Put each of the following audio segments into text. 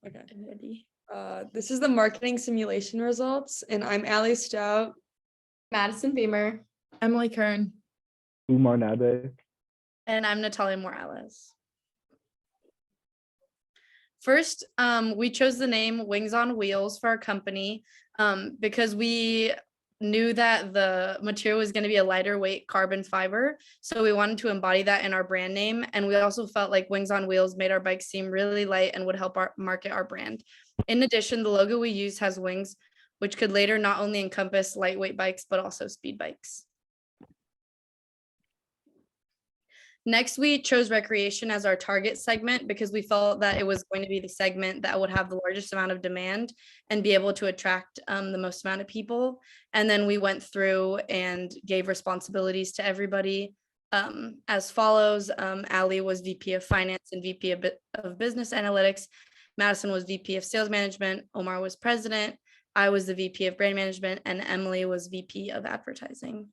Okay. I'm ready. This is the marketing simulation results, and I'm Alleigh Stout. Madison Beamer. Emily Kern. Oumar Nabe. And I'm Natalia Morales. First, we chose the name Wings on Wheels for our company because we knew that the material was going to be a lighter weight carbon fiber. So we wanted to embody that in our brand name. And we also felt like Wings on Wheels made our bike seem really light and would help market our brand. In addition, the logo we use has wings, which could later not only encompass lightweight bikes, but also speed bikes. Next, we chose recreation as our target segment because we felt that it was going to be the segment that would have the largest amount of demand and be able to attract the most amount of people. And then we went through and gave responsibilities to everybody as follows. Alleigh was VP of Finance and VP of Business Analytics. Madison was VP of Sales Management. Oumar was President. I was the VP of Brand Management, and Emily was VP of Advertising.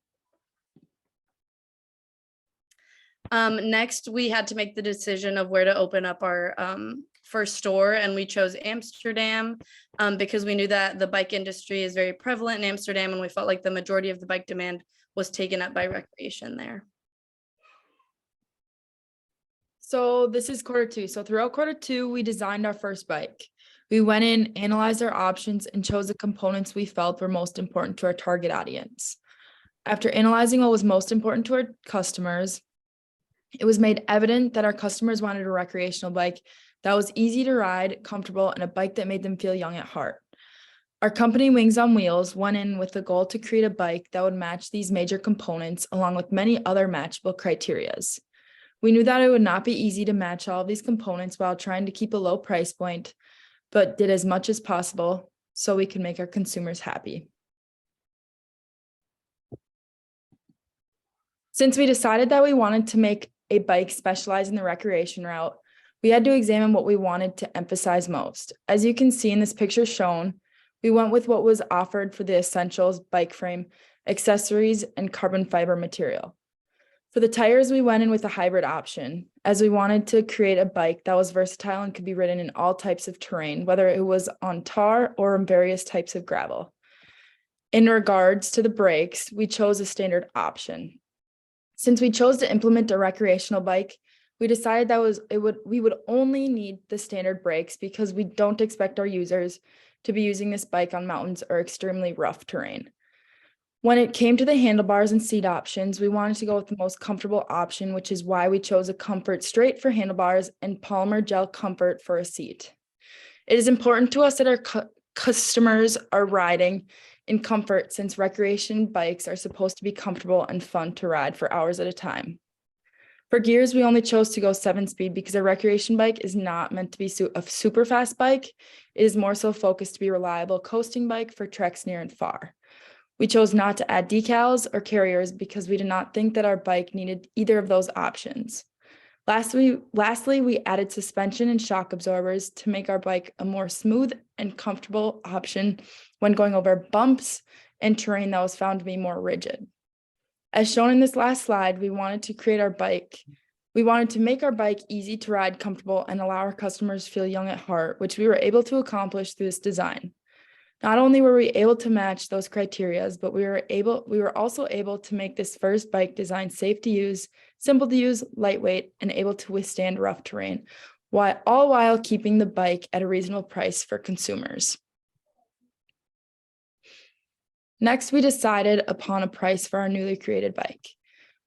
Next, we had to make the decision of where to open up our first store, and we chose Amsterdam because we knew that the bike industry is very prevalent in Amsterdam, and we felt like the majority of the bike demand was taken up by recreation there. So this is quarter 2. So throughout quarter 2, we designed our first bike. We went in, analyzed our options, and chose the components we felt were most important to our target audience. After analyzing what was most important to our customers, it was made evident that our customers wanted a recreational bike that was easy to ride, comfortable, and a bike that made them feel young at heart. Our company, Wings on Wheels, went in with the goal to create a bike that would match these major components along with many other matchable criterias. We knew that it would not be easy to match all of these components while trying to keep a low price point, but did as much as possible so we could make our consumers happy. Since we decided that we wanted to make a bike specialized in the recreation route, we had to examine what we wanted to emphasize most. As you can see in this picture shown, we went with what was offered for the essentials, bike frame, accessories, and carbon fiber material. For the tires, we went in with a hybrid option, as we wanted to create a bike that was versatile and could be ridden in all types of terrain, whether it was on tar or in various types of gravel. In regards to the brakes, we chose a standard option. Since we chose to implement a recreational bike, we decided that we would only need the standard brakes because we don't expect our users to be using this bike on mountains or extremely rough terrain. When it came to the handlebars and seat options, we wanted to go with the most comfortable option, which is why we chose a Comfort Straight for handlebars and Polymer Gel Comfort for a seat. It is important to us that our customers are riding in comfort since recreation bikes are supposed to be comfortable and fun to ride for hours at a time. For gears, we only chose to go 7-speed because a recreation bike is not meant to be a super fast bike. It is more so focused to be a reliable coasting bike for treks near and far. We chose not to add decals or carriers because we did not think that our bike needed either of those options. Lastly, we added suspension and shock absorbers to make our bike a more smooth and comfortable option when going over bumps and terrain that was found to be more rigid. As shown in this last slide, we wanted to make our bike easy to ride, comfortable, and allow our customers to feel young at heart, which we were able to accomplish through this design. Not only were we able to match those criteria, but we were also able to make this first bike design safe to use, simple to use, lightweight, and able to withstand rough terrain, all while keeping the bike at a reasonable price for consumers. Next, we decided upon a price for our newly created bike.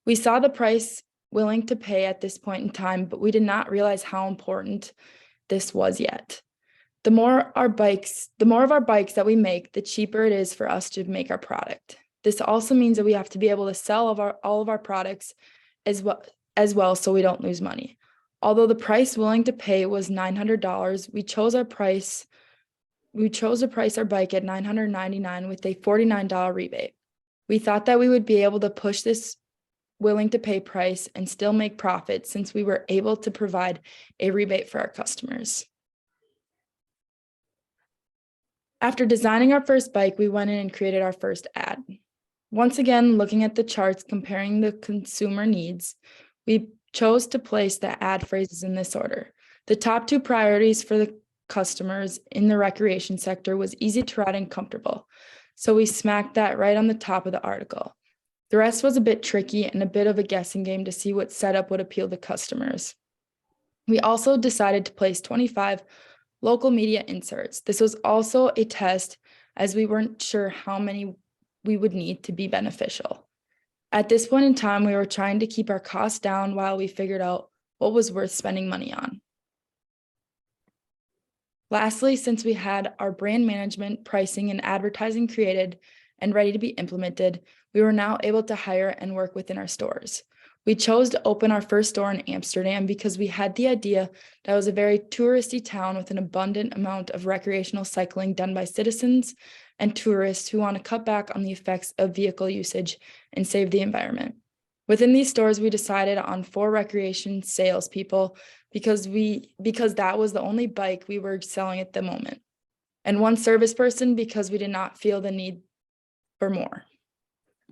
We saw the price willing to pay at this point in time, but we did not realize how important this was yet. The more of our bikes that we make, the cheaper it is for us to make our product. This also means that we have to be able to sell all of our products as well so we don't lose money. Although the price willing to pay was $900, we chose to price our bike at $999 with a $49 rebate. We thought that we would be able to push this willing to pay price and still make profit since we were able to provide a rebate for our customers. After designing our first bike, we went in and created our first ad. Once again, looking at the charts, comparing the consumer needs, we chose to place the ad phrases in this order. The top 2 priorities for the customers in the recreation sector was easy to ride and comfortable. So we smacked that right on the top of the article. The rest was a bit tricky and a bit of a guessing game to see what setup would appeal to customers. We also decided to place 25 local media inserts. This was also a test as we weren't sure how many we would need to be beneficial. At this point in time, we were trying to keep our costs down while we figured out what was worth spending money on. Lastly, since we had our brand management, pricing, and advertising created and ready to be implemented, we were now able to hire and work within our stores. We chose to open our first store in Amsterdam because we had the idea that it was a very touristy town with an abundant amount of recreational cycling done by citizens and tourists who want to cut back on the effects of vehicle usage and save the environment. Within these stores, we decided on 4 recreation salespeople because that was the only bike we were selling at the moment, and 1 service person because we did not feel the need for more.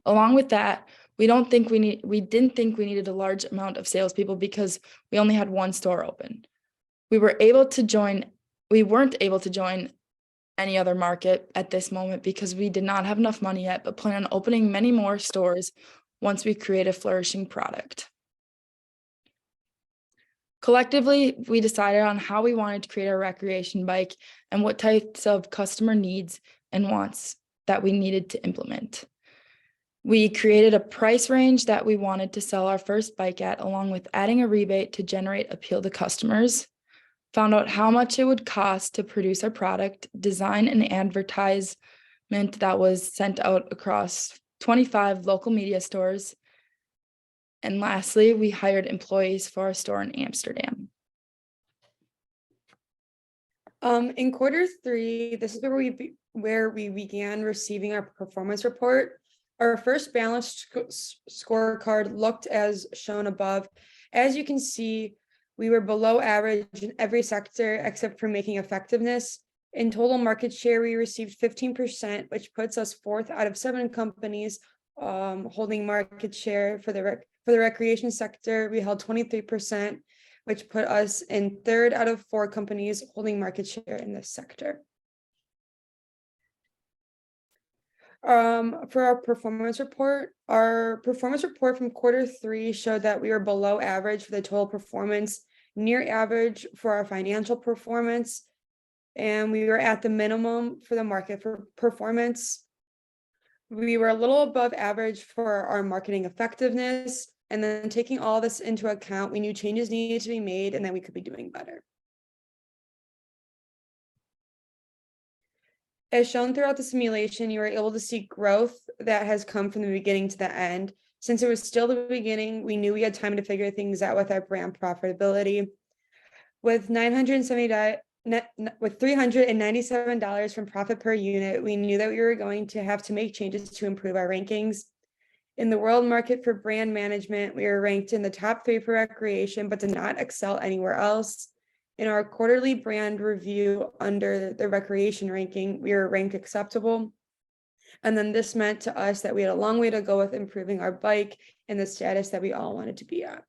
Along with that, we didn't think we needed a large amount of salespeople because we only had 1 store open. We weren't able to join any other market at this moment because we did not have enough money yet, but plan on opening many more stores once we create a flourishing product. Collectively, we decided on how we wanted to create our recreation bike and what types of customer needs and wants that we needed to implement. We created a price range that we wanted to sell our first bike at, along with adding a rebate to generate appeal to customers, found out how much it would cost to produce our product, design an advertisement that was sent out across 25 local media stores, and lastly, we hired employees for our store in Amsterdam. In Q3, this is where we began receiving our performance report. Our first balanced scorecard looked as shown above. As you can see, we were below average in every sector except for making effectiveness. In total market share, we received 15%, which puts us 4th out of 7 companies holding market share. For the recreation sector, we held 23%, which put us in 3rd out of 4 companies holding market share in this sector. For our performance report from Q3 showed that we were below average for the total performance, near average for our financial performance, and we were at the minimum for the market for performance. We were a little above average for our marketing effectiveness, and then taking all this into account, we knew changes needed to be made and that we could be doing better. As shown throughout the simulation, you were able to see growth that has come from the beginning to the end. Since it was still the beginning, we knew we had time to figure things out with our brand profitability. With $397 from profit per unit, we knew that we were going to have to make changes to improve our rankings. In the world market for brand management, we were ranked in the top 3 for recreation, but did not excel anywhere else. In our quarterly brand review under the recreation ranking, we were ranked acceptable. And then this meant to us that we had a long way to go with improving our bike and the status that we all wanted to be at.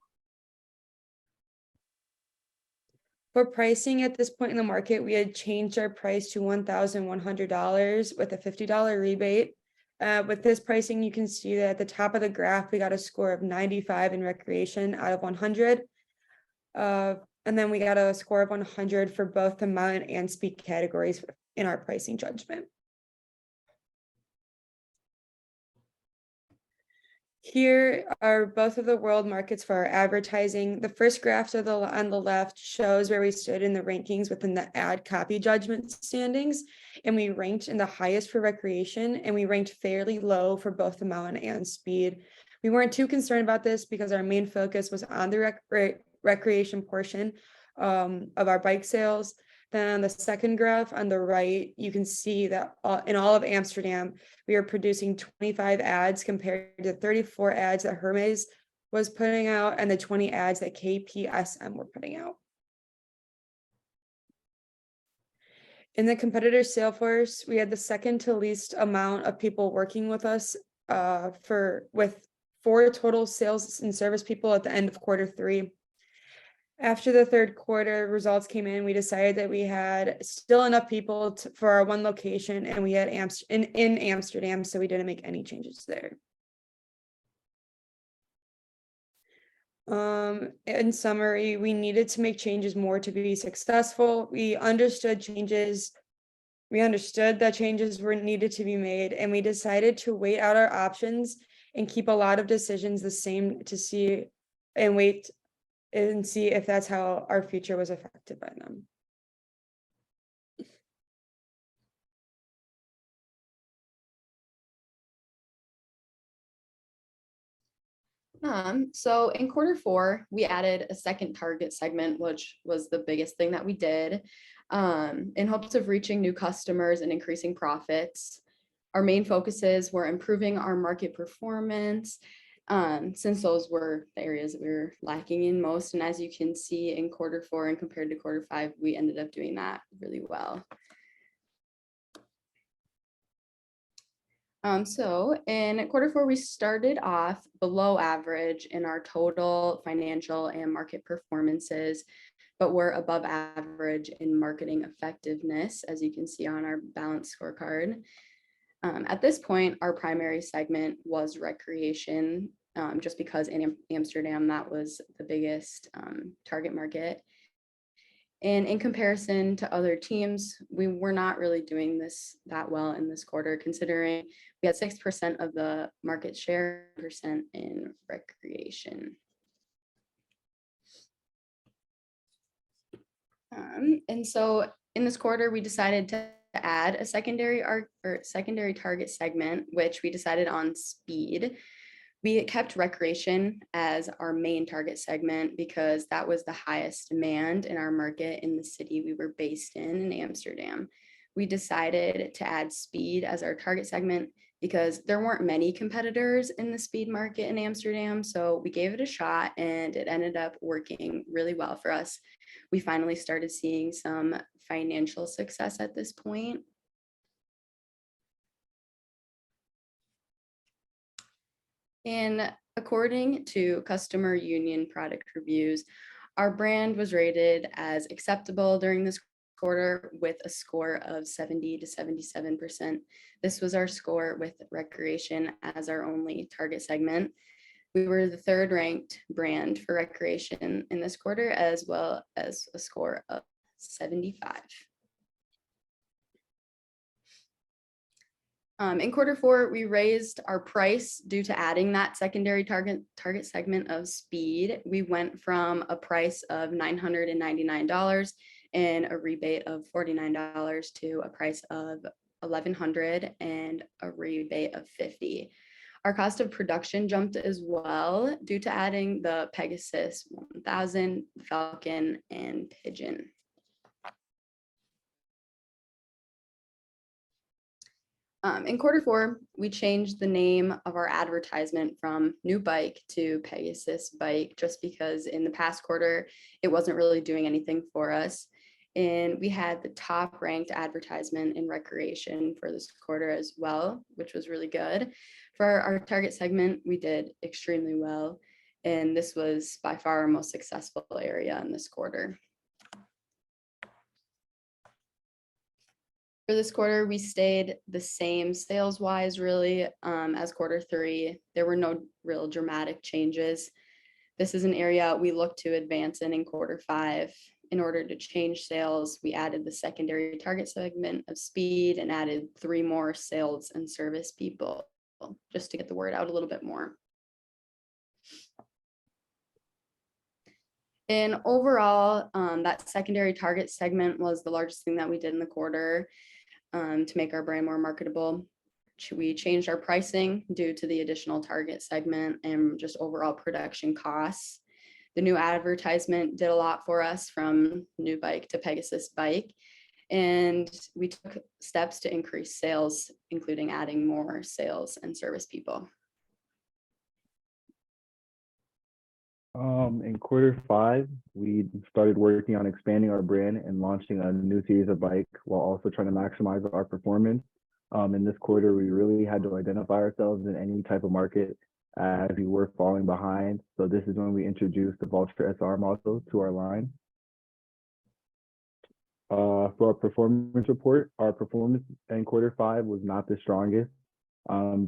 For pricing at this point in the market, we had changed our price to $1,100 with a $50 rebate. With this pricing, you can see that at the top of the graph, we got a score of 95 in recreation out of 100. And then we got a score of 100 for both the mountain and speed categories in our pricing judgment. Here are both of the world markets for our advertising. The first graph on the left shows where we stood in the rankings within the ad copy judgment standings, and we ranked in the highest for recreation, and we ranked fairly low for both the mountain and speed. We weren't too concerned about this because our main focus was on the recreation portion of our bike sales. Then on the second graph on the right, you can see that in all of Amsterdam, we are producing 25 ads compared to 34 ads that Hermes was putting out and the 20 ads that KPSM were putting out. In the competitor sales force, we had the second to least amount of people working with us with 4 total sales and service people at the end of Q3. After the third quarter results came in, we decided that we had still enough people for our one location, and we had in Amsterdam, so we didn't make any changes there. In summary, we needed to make changes more to be successful. We understood that changes were needed to be made, and we decided to wait out our options and keep a lot of decisions the same to see and wait and see if that's how our future was affected by them. So in quarter 4, we added a second target segment, which was the biggest thing that we did, in hopes of reaching new customers and increasing profits. Our main focuses were improving our market performance, since those were the areas that we were lacking in most. And as you can see in quarter 4 and compared to quarter 5, we ended up doing that really well. So in quarter 4, we started off below average in our total financial and market performances, but we're above average in marketing effectiveness, as you can see on our balance scorecard. At this point, our primary segment was recreation, just because in Amsterdam, that was the biggest target market. And in comparison to other teams, we were not really doing this that well in this quarter, considering we had 6% of the market share, percent in recreation. And so in this quarter, we decided to add a secondary target segment, which we decided on speed. We kept recreation as our main target segment because that was the highest demand in our market in the city we were based in Amsterdam. We decided to add speed as our target segment because there weren't many competitors in the speed market in Amsterdam. So we gave it a shot and it ended up working really well for us. We finally started seeing some financial success at this point. And according to customer union product reviews, our brand was rated as acceptable during this quarter with a score of 70 to 77%. This was our score with recreation as our only target segment. We were the 3rd ranked brand for recreation in this quarter, as well as a score of 75. In quarter 4, we raised our price due to adding that secondary target segment of speed. We went from a price of $999 and a rebate of $49 to a price of $1,100 and a rebate of $50. Our cost of production jumped as well due to adding the Pegasus 1000, Falcon, and Pigeon. In quarter 4, we changed the name of our advertisement from New Bike to Pegasus Bike, just because in the past quarter, it wasn't really doing anything for us. And we had the top ranked advertisement in recreation for this quarter as well, which was really good. For our target segment, we did extremely well. And this was by far our most successful area in this quarter. For this quarter, we stayed the same sales-wise, really, as quarter 3. There were no real dramatic changes. This is an area we look to advance in quarter 5. In order to change sales, we added the secondary target segment of speed and added 3 more sales and service people, just to get the word out a little bit more. And overall, that secondary target segment was the largest thing that we did in the quarter. To make our brand more marketable. We changed our pricing due to the additional target segment and just overall production costs. The new advertisement did a lot for us, from New Bike to Pegasus Bike. And we took steps to increase sales, including adding more sales and service people. In quarter 5, we started working on expanding our brand and launching a new series of bike while also trying to maximize our performance. In this quarter, we really had to identify ourselves in any type of market as we were falling behind. So this is when we introduced the Vulture SR model to our line. For our performance report, our performance in Q5 was not the strongest,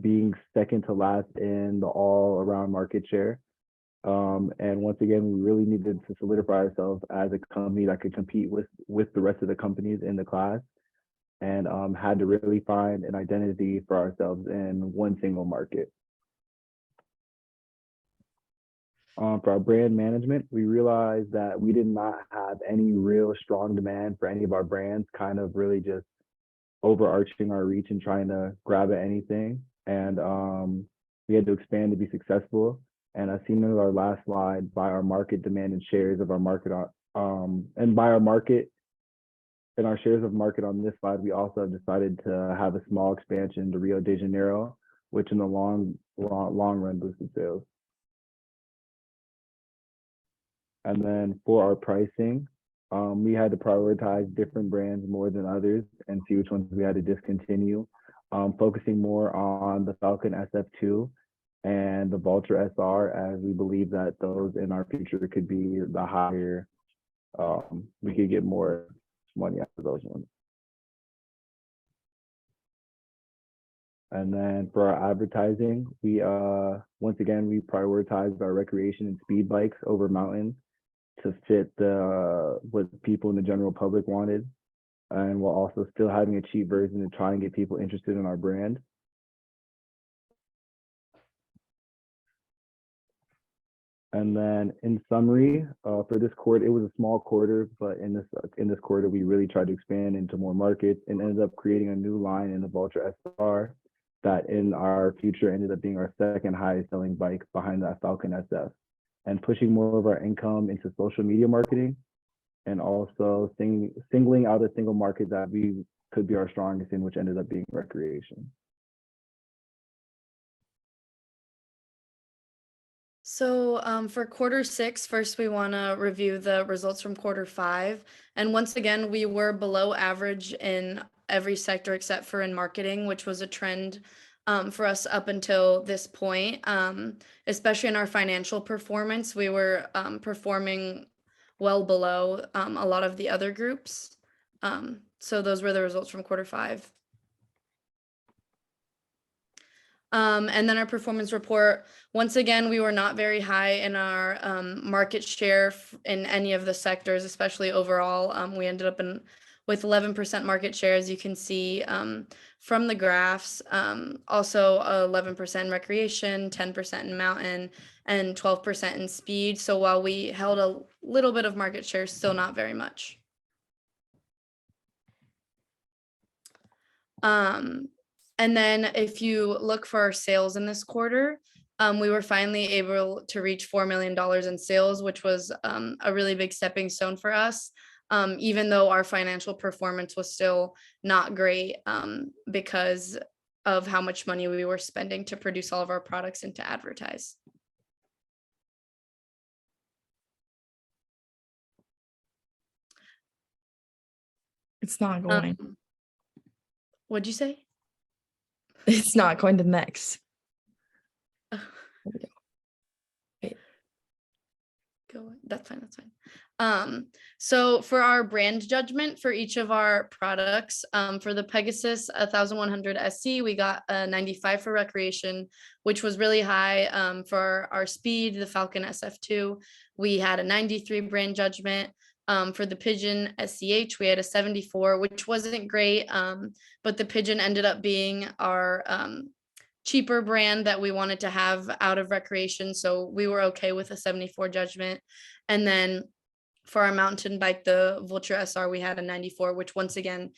being second to last in the all-around market share. And once again, we really needed to solidify ourselves as a company that could compete with the rest of the companies in the class, and had to really find an identity for ourselves in one single market. For our brand management, we realized that we did not have any real strong demand for any of our brands, kind of really just overarching our reach and trying to grab at anything. And we had to expand to be successful. And as seen in our last slide, by our market demand and shares of our market, and by our market and our shares of market on this slide, we also have decided to have a small expansion to Rio de Janeiro, which in the long run boosted sales. And then for our pricing, we had to prioritize different brands more than others and see which ones we had to discontinue, focusing more on the Falcon SF2 and the Vulture SR, as we believe that those in our future could be the higher, we could get more money out of those ones. And then for our advertising, we once again, we prioritized our recreation and speed bikes over mountain to fit what people in the general public wanted, and while also still having a cheap version to try and get people interested in our brand. And then in summary, for this quarter, it was a small quarter, but in this quarter, we really tried to expand into more markets and ended up creating a new line in the Vulture SR that in our future ended up being our second highest selling bike behind that Falcon SF, and pushing more of our income into social media marketing, and also singling out a single market that we could be our strongest in, which ended up being recreation. So for Q6, first we want to review the results from Q5. And once again, we were below average in every sector except for in marketing, which was a trend for us up until this point, especially in our financial performance. We were performing well below a lot of the other groups. So those were the results from Q5. And then our performance report, once again, we were not very high in our market share in any of the sectors, especially overall. We ended up with 11% market share, as you can see from the graphs. Also 11% in recreation, 10% in mountain, and 12% in speed. So while we held a little bit of market share, still not very much. And then if you look for our sales in this quarter, we were finally able to reach $4 million in sales, which was a really big stepping stone for us, even though our financial performance was still not great because of how much money we were spending to produce all of our products and to advertise. It's not going. What'd you say? It's not going to next. There we go. Wait. Go. That's fine. That's fine. So for our brand judgment for each of our products, for the Pegasus 1100 SC, we got a 95 for recreation, which was really high. For our speed, the Falcon SF2, we had a 93 brand judgment. For the Pigeon SCH, we had a 74, which wasn't great, but the Pigeon ended up being our cheaper brand that we wanted to have out of recreation, so we were okay with a 74 judgment. And then for our mountain bike, the Vulture SR, we had a 94, which once again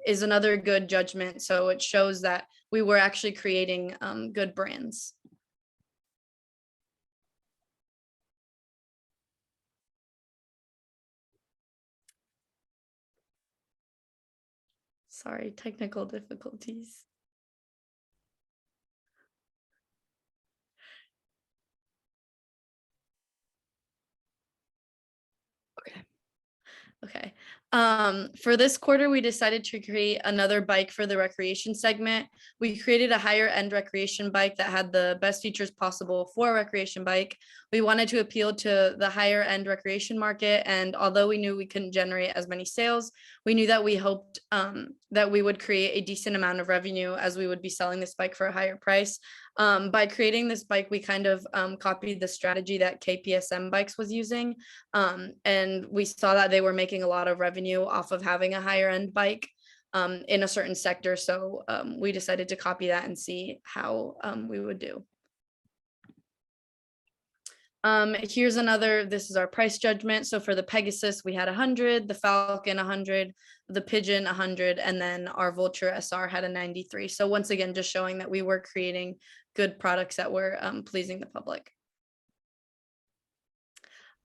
is another good judgment, so it shows that we were actually creating good brands. Sorry, technical difficulties. Okay. For this quarter, we decided to create another bike for the recreation segment. We created a higher end recreation bike that had the best features possible for a recreation bike. We wanted to appeal to the higher end recreation market. And although we knew we couldn't generate as many sales, we knew that we hoped that we would create a decent amount of revenue as we would be selling this bike for a higher price. By creating this bike, we kind of copied the strategy that KPSM Bikes was using. And we saw that they were making a lot of revenue off of having a higher end bike in a certain sector. So we decided to copy that and see how we would do. Here's another, this is our price judgment. So for the Pegasus, we had 100, the Falcon 100, the Pigeon 100, and then our Vulture SR had a 93. So once again, just showing that we were creating good products that were pleasing the public.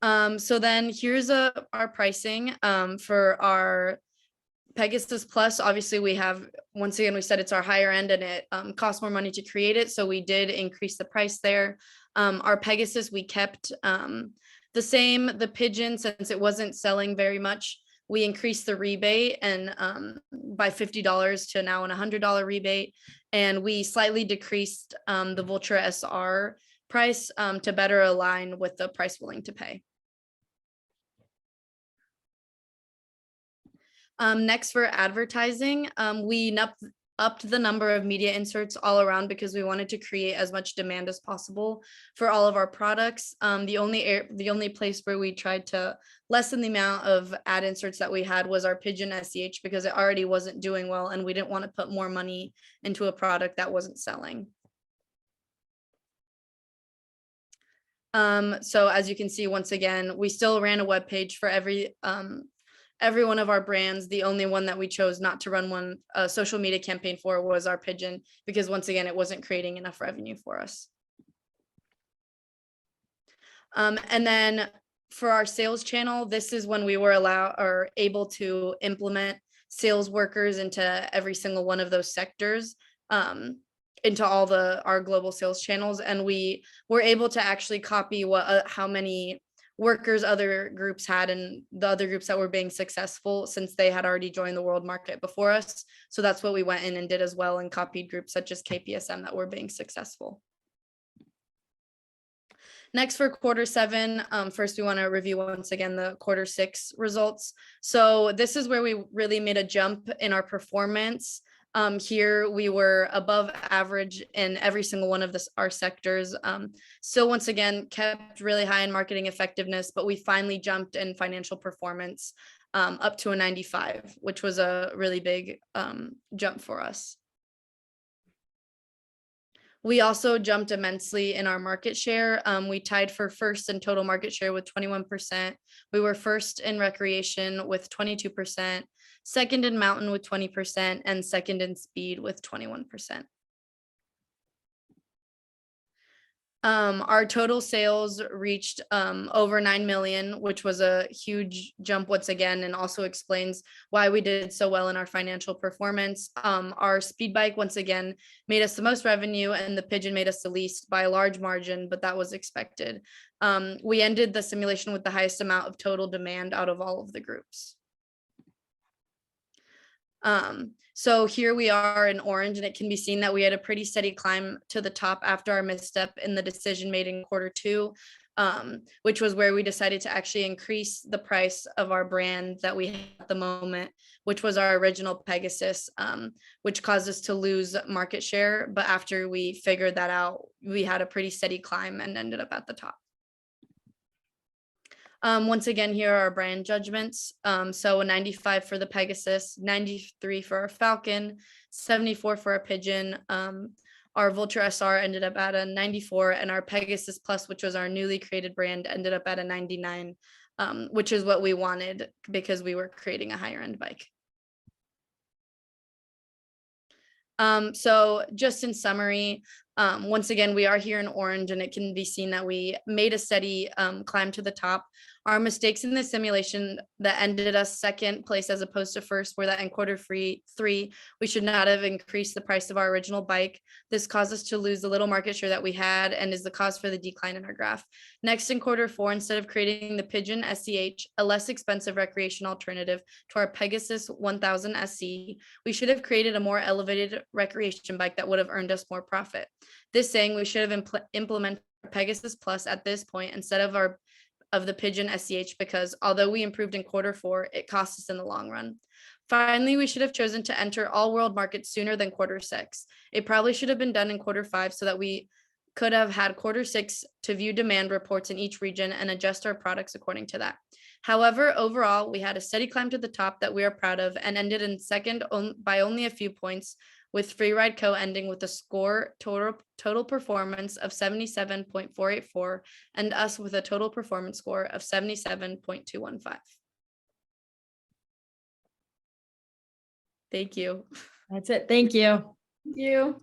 So then here's our pricing for our Pegasus Plus. Obviously we have, once again, we said it's our higher end and it costs more money to create it. So we did increase the price there. Our Pegasus, we kept the same. The Pigeon, since it wasn't selling very much, we increased the rebate and by $50 to now an $100 rebate. And we slightly decreased the Vulture SR price to better align with the price willing to pay. Next for advertising, we upped the number of media inserts all around because we wanted to create as much demand as possible for all of our products. The only place where we tried to lessen the amount of ad inserts that we had was our Pigeon SEH because it already wasn't doing well and we didn't want to put more money into a product that wasn't selling. So as you can see, once again, we still ran a web page for every one of our brands. The only one that we chose not to run a social media campaign for was our Pigeon, because once again, it wasn't creating enough revenue for us. And then for our sales channel, this is when we were able to implement sales workers into every single one of those sectors, into all our global sales channels. And we were able to actually copy how many workers other groups had and the other groups that were being successful, since they had already joined the world market before us. So that's what we went in and did as well, and copied groups such as KPSM that were being successful. Next for Q7, first we want to review once again the Q6 results. So this is where we really made a jump in our performance. Here we were above average in every single one of our sectors. Still, once again, kept really high in marketing effectiveness, but we finally jumped in financial performance up to a 95, which was a really big jump for us. We also jumped immensely in our market share. We tied for first in total market share with 21%. We were first in recreation with 22%, second in mountain with 20%, and second in speed with 21%. Our total sales reached over 9 million, which was a huge jump once again, and also explains why we did so well in our financial performance. Our speed bike once again made us the most revenue, and the Pigeon made us the least by a large margin, but that was expected. We ended the simulation with the highest amount of total demand out of all of the groups. So here we are in orange, and it can be seen that we had a pretty steady climb to the top after our misstep in the decision made in Q2, which was where we decided to actually increase the price of our brand that we had at the moment, which was our original Pegasus, which caused us to lose market share. But after we figured that out, we had a pretty steady climb and ended up at the top. Once again, here are our brand judgments. So a 95 for the Pegasus, 93 for our Falcon, 74 for our Pigeon. Our Vulture SR ended up at a 94, and our Pegasus Plus, which was our newly created brand, ended up at a 99, which is what we wanted because we were creating a higher end bike. So just in summary, Once again, we are here in orange, and it can be seen that we made a steady climb to the top. Our mistakes in the simulation that ended us second place as opposed to first were that in quarter 3, we should not have increased the price of our original bike. This caused us to lose the little market share that we had and is the cause for the decline in our graph. Next, in quarter 4, instead of creating the Pigeon SCH, a less expensive recreation alternative to our Pegasus 1000 SC, we should have created a more elevated recreation bike that would have earned us more profit. This saying, we should have implemented Pegasus Plus at this point instead of the Pigeon SCH, because although we improved in quarter 4, it cost us in the long run. Finally, we should have chosen to enter all world markets sooner than quarter 6. It probably should have been done in quarter 5 so that we could have had quarter 6 to view demand reports in each region and adjust our products according to that. However, overall, we had a steady climb to the top that we are proud of and ended in second by only a few points, with Freeride Co. ending with a score total performance of 77.484 and us with a total performance score of 77.215. Thank you. That's it. Thank you. Thank you.